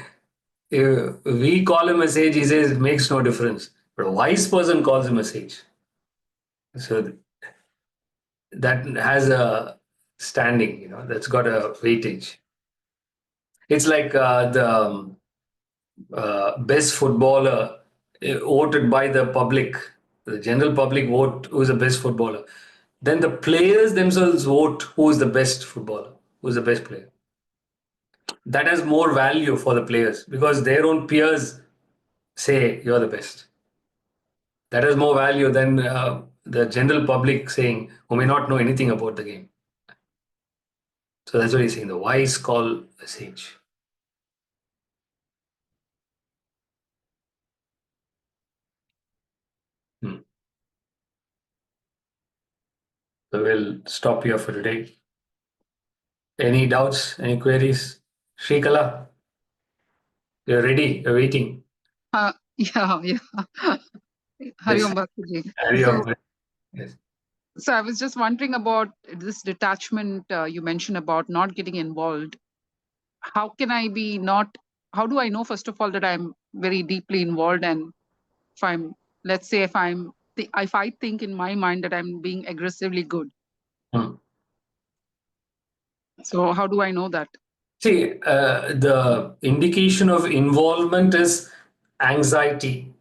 If we call him a sage, he says it makes no difference. But a wise person calls him a sage. So that has a standing, that's got a weightage. It's like the best footballer voted by the public, the general public vote who's the best footballer. Then the players themselves vote who's the best footballer, who's the best player. That has more value for the players because their own peers say you're the best. That has more value than the general public saying who may not know anything about the game. So that's what he's saying. The wise call a sage. Hmm. So we'll stop here for today. Any doubts? Any queries? Shrikala, you're ready. You're waiting. Yeah. Hari Yes. Om Bhakti. Carry on. Yes. So I was just wondering about this detachment you mentioned about not getting involved. How can I be not? How do I know, first of all, that I'm very deeply involved? And if I'm, let's say, if I think in my mind that I'm being aggressively good. Hmm. So how do I know that? See, the indication of involvement is anxiety,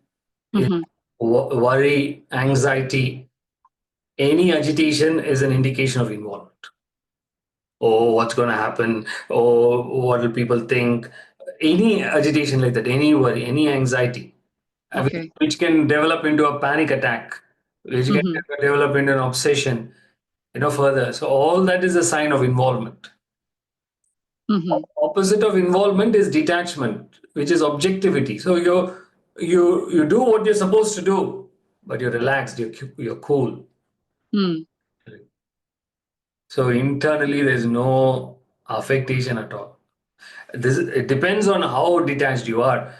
Mm-hmm. worry, anxiety. Any agitation is an indication of involvement. Oh, what's going to happen? Oh, what will people think? Any agitation like that, any worry, any anxiety, Okay. which can develop into a panic attack, which can Mm-hmm. develop into an obsession, further. So all that is a sign of involvement. Mm-hmm. Opposite of involvement is detachment, which is objectivity. So you do what you're supposed to do, but you're relaxed, you're cool. Mm. So internally, there's no affectation at all. It depends on how detached you are,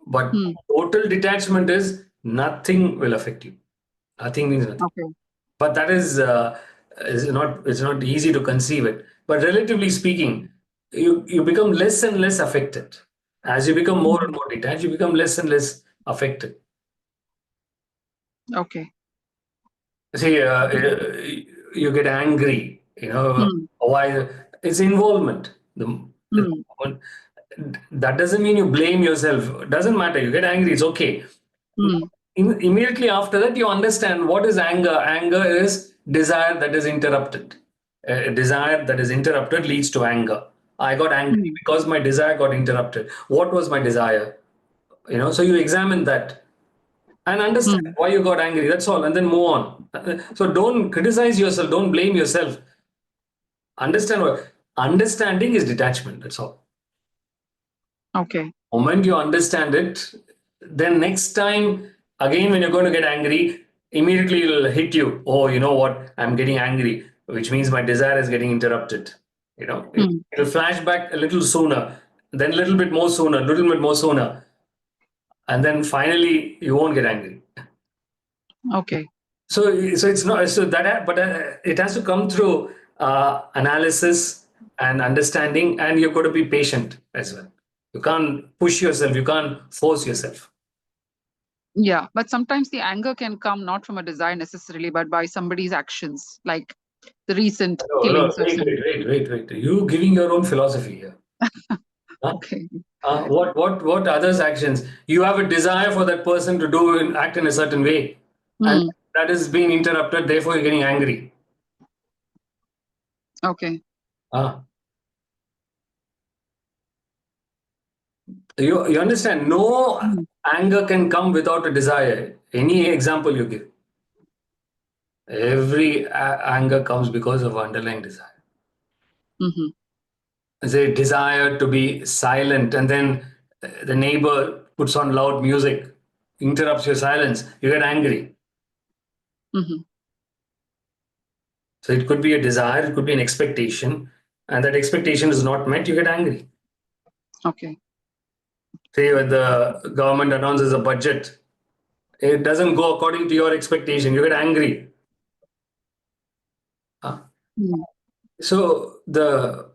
but Mm. total detachment is nothing will affect you. Nothing means nothing. Okay. But that is not easy to conceive it. But relatively speaking, you become less and less affected. As you become more and Mhm. more detached, you become less and less affected. Okay. See, you get angry. Mm. Why? It's involvement. Mm. That doesn't mean you blame yourself. It doesn't matter. You get angry. It's okay. Mm. Immediately after that, you understand what is anger. Anger is desire that is interrupted. Desire that is interrupted leads to anger. I got angry because my desire got interrupted. What was my desire? So you examine that and understand why you got angry. That's all, and then move on. So don't criticize yourself. Don't blame yourself. Understand what understanding is detachment. That's all. Okay. Moment you understand it, then next time again when you're going to get angry, immediately it'll hit you. Oh, you know what? I'm getting angry, which means my desire is getting interrupted. It'll flash back a little sooner, then a little bit more sooner, little bit more sooner, and then finally you won't get angry. Okay. So it's not so that, but it has to come through analysis and understanding, and you've got to be patient as well. You can't push yourself. You can't force yourself. Yeah, but sometimes the anger can come not from a desire necessarily, but by somebody's actions, like the recent No, killings or something. wait. You giving your own philosophy here. Huh? Okay. What others' actions? You have a desire for that person to do and act in a certain way, and that is being interrupted. Therefore, you're getting angry. Okay. You understand? No anger can come without a desire. Any example you give, every anger comes because of underlying desire. Say desire to be silent, and then the neighbor puts on loud music, interrupts your silence. You get angry. So it could be a desire, it could be an expectation, and that expectation is not met. You get angry. Okay. Say when the government announces a budget, it doesn't go according to your expectation. You get angry. So the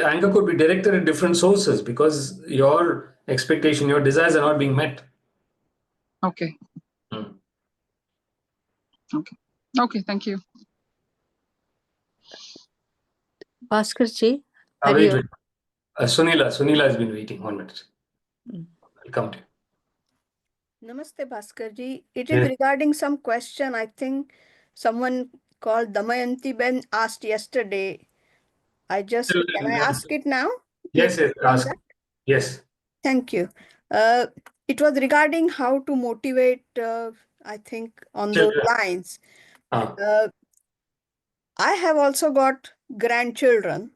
anger could be directed at different sources because your expectation, your desires are not being met. Okay. Okay. Okay. Thank you. Bhaskarji, Wait. Sunila has been waiting 1 minute. Welcome to you. Namaste, Bhaskarji. It is regarding some question I think someone called Damayanti Ben asked yesterday. Can I ask it now? Yes, ask. Yes. Thank you. It was regarding how to motivate, I think, on those lines. I have also got grandchildren,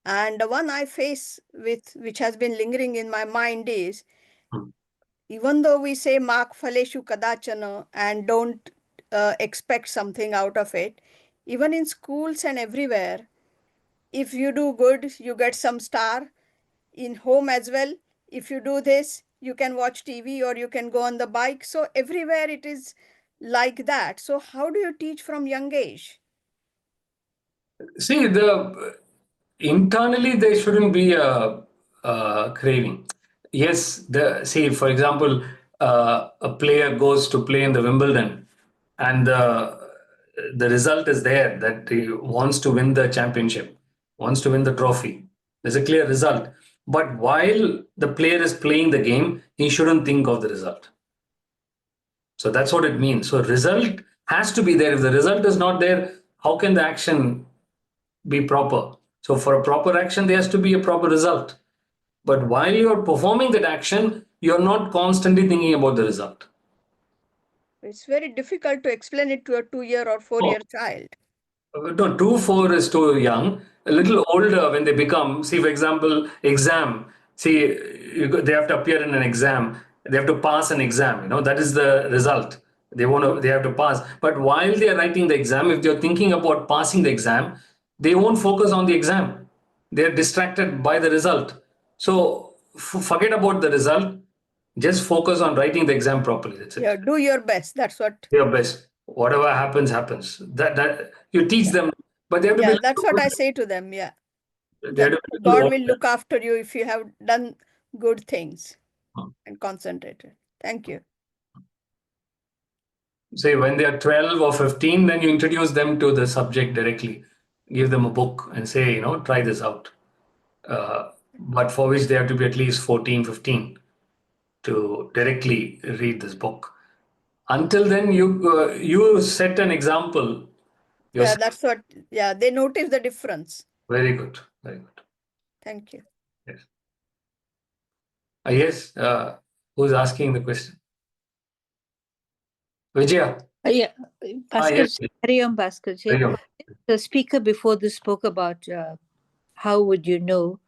and the one I face with, which has been lingering in my mind is, even though we say Mak Phaleshu Kadachana and don't expect something out of it, even in schools and everywhere, if you do good, you get some star. In home as well, if you do this, you can watch TV or you can go on the bike. So everywhere it is like that. So how do you teach from young age? See, internally there shouldn't be a craving. Yes, for example, a player goes to play in the Wimbledon, and the result is there that he wants to win the championship, wants to win the trophy. There's a clear result. But while the player is playing the game, he shouldn't think of the result. So that's what it means. So result has to be there. If the result is not there, how can the action be proper? So for a proper action, there has to be a proper result. But while you're performing that action, you're not constantly thinking about the result. It's very difficult to explain it to a 2-year or 4-year child. No, 2, 4 is too young. A little older when they become, see, for example, exam. See, they have to appear in an exam. They have to pass an exam. That is the result. They have to pass. But while they are writing the exam, if they're thinking about passing the exam, they won't focus on the exam. They're distracted by the result. So forget about the result. Just focus on writing the exam properly. That's it. Yeah, do your best. That's what. Your best. Whatever happens, happens. That you teach them, but they have to be. That's what I say to them. Yeah. God will look after you if you have done good things and concentrated. Thank you. Say when they are 12 or 15, then you introduce them to the subject directly. Give them a book and say, try this out. But for which they have to be at least 14, 15 to directly read this book. Until then, you set an example. Yeah, that's what. Yeah, they notice the difference. Very good. Very good. Thank you. Yes. Yes. Who's asking the question? Vijaya. Yeah, Yes. Bhaskarji, Hari Om Bhaskarji. Very good. The speaker before this spoke about how would you know.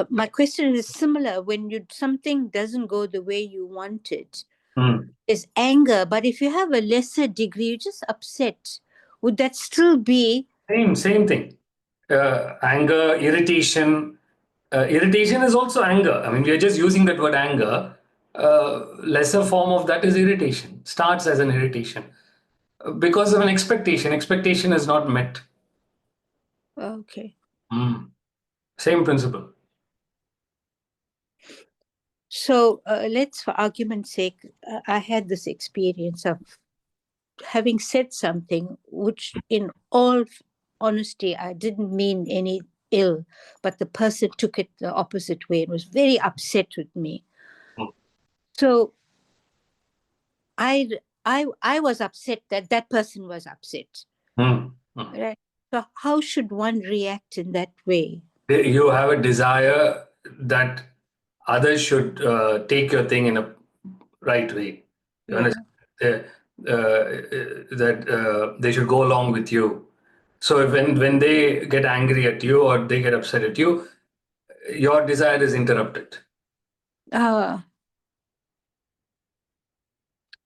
My question is similar. When something doesn't go the way you want it, is anger. But if you have a lesser degree, you're just upset. Would that still be Same thing. Anger, irritation. Irritation is also anger. I mean, we are just using that word anger. Lesser form of that is irritation. Starts as an irritation because of an expectation. Expectation is not met. okay? Same principle. So let's, for argument's sake, I had this experience of having said something which, in all honesty, I didn't mean any ill, but the person took it the opposite way and was very upset with me. So I was upset that that person was upset. Right? So how should one react in that way? You have a desire that others should take your thing in a right way. You understand? That they should go along with you. So when they get angry at you or they get upset at you, your desire is interrupted.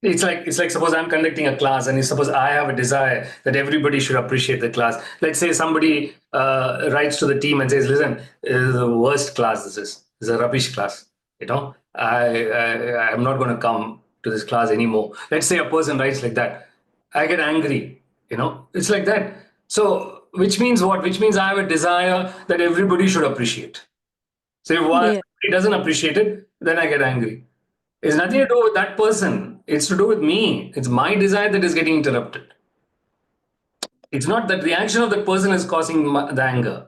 It's like suppose I'm conducting a class and suppose I have a desire that everybody should appreciate the class. Let's say somebody writes to the team and says, "Listen, this is the worst class. This is a rubbish class. You know, I'm not going to come to this class anymore." Let's say a person writes like that. I get angry. You know, it's like that. So which means what? Which means I have a desire that everybody should appreciate. So if somebody doesn't appreciate it, then I get angry. It's nothing to do with that person. It's to do with me. It's my desire that is getting interrupted. It's not that reaction of that person is causing the anger.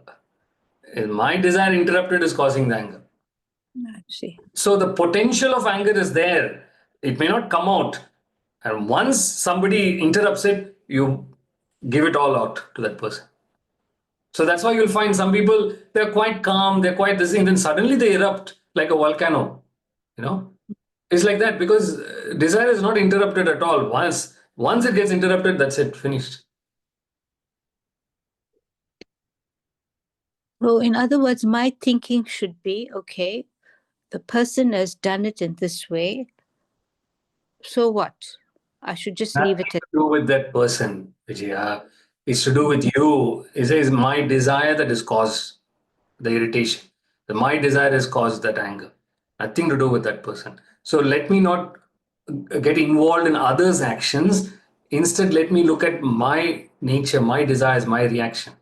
My desire interrupted is causing the anger. I see. So the potential of anger is there. It may not come out. And once somebody interrupts it, you give it all out to that person. So that's why you'll find some people, they're quite calm, they're quite this thing, then suddenly they erupt like a volcano. You know? It's like that because desire is not interrupted at all. Once it gets interrupted, that's it, finished. So, in other words, my thinking should be, okay, the person has done it in this way. So what? I should just leave it Nothing to do with that person, Vijaya. It's to do with you. It says my desire that has caused the irritation. My desire has caused that anger. Nothing to do with that person. So let me not get involved in others' actions. Instead, let me look at my nature, my desires, my reaction.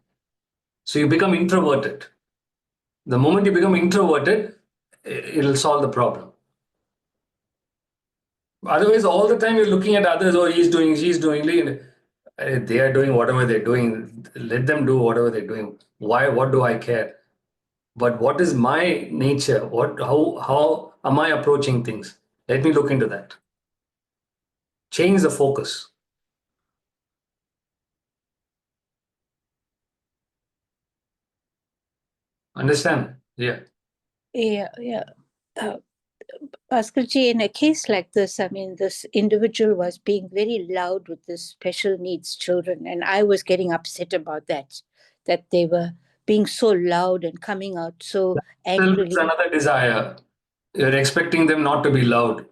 So you become introverted. The moment you become introverted, it'll solve the problem. Otherwise, all the time you're looking at others, oh, he's doing, she's doing, they are doing whatever they're doing. Let them do whatever they're doing. Why? What do I care? But what is my nature? How am I approaching things? Let me look into that. Change the focus. Understand? Yeah. Yeah. Bhaskarji, in a case like this, I mean, this individual was being very loud with the special needs children, and I was getting upset about that they were being so loud and coming out so angrily. It's another desire. You're expecting them not to be loud.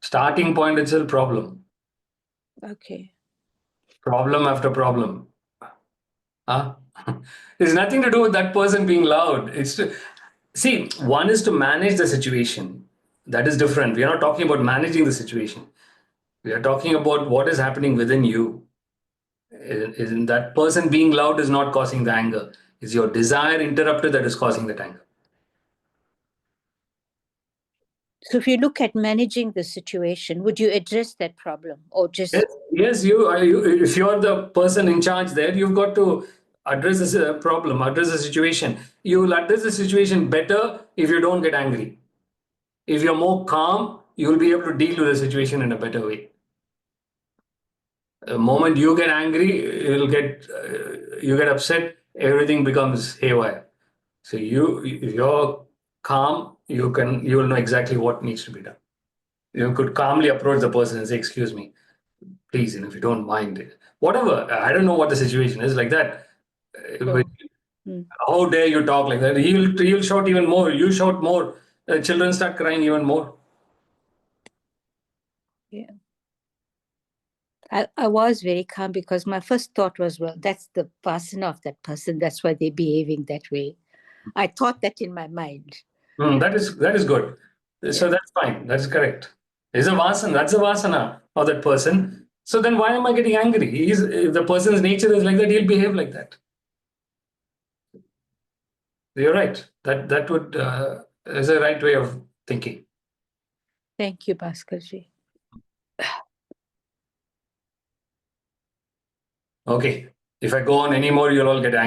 Starting point itself problem. Okay. Problem after problem. There's nothing to do with that person being loud. See, one is to manage the situation. That is different. We are not talking about managing the situation. We are talking about what is happening within you. That person being loud is not causing the anger. It's your desire interrupted that is causing that anger. So if you look at managing the situation, would you address that problem or just... Yes, if you're the person in charge there, you've got to address this problem, address the situation. You will address the situation better if you don't get angry. If you're more calm, you will be able to deal with the situation in a better way. The moment you get angry, you get upset, everything becomes haywire. So if you're calm, you will know exactly what needs to be done. You could calmly approach the person and say, "Excuse me, please, if you don't mind, whatever. I don't know what the situation is like that. Sure. How dare you talk like that?" He'll shout even more. You shout more. Children start crying even more. Yeah. I was very calm because my first thought was, well, that's the vasana of that person. That's why they're behaving that way. I thought that in my mind. That is good. So Yeah. that's fine. That's correct. It's a vasana. That's a vasana of that person. So then why am I getting angry? If the person's nature is like that, he'll behave like that. You're right. That would is a right way of thinking. Thank you, Bhaskarji. Okay. If I go on anymore, you'll all get angry.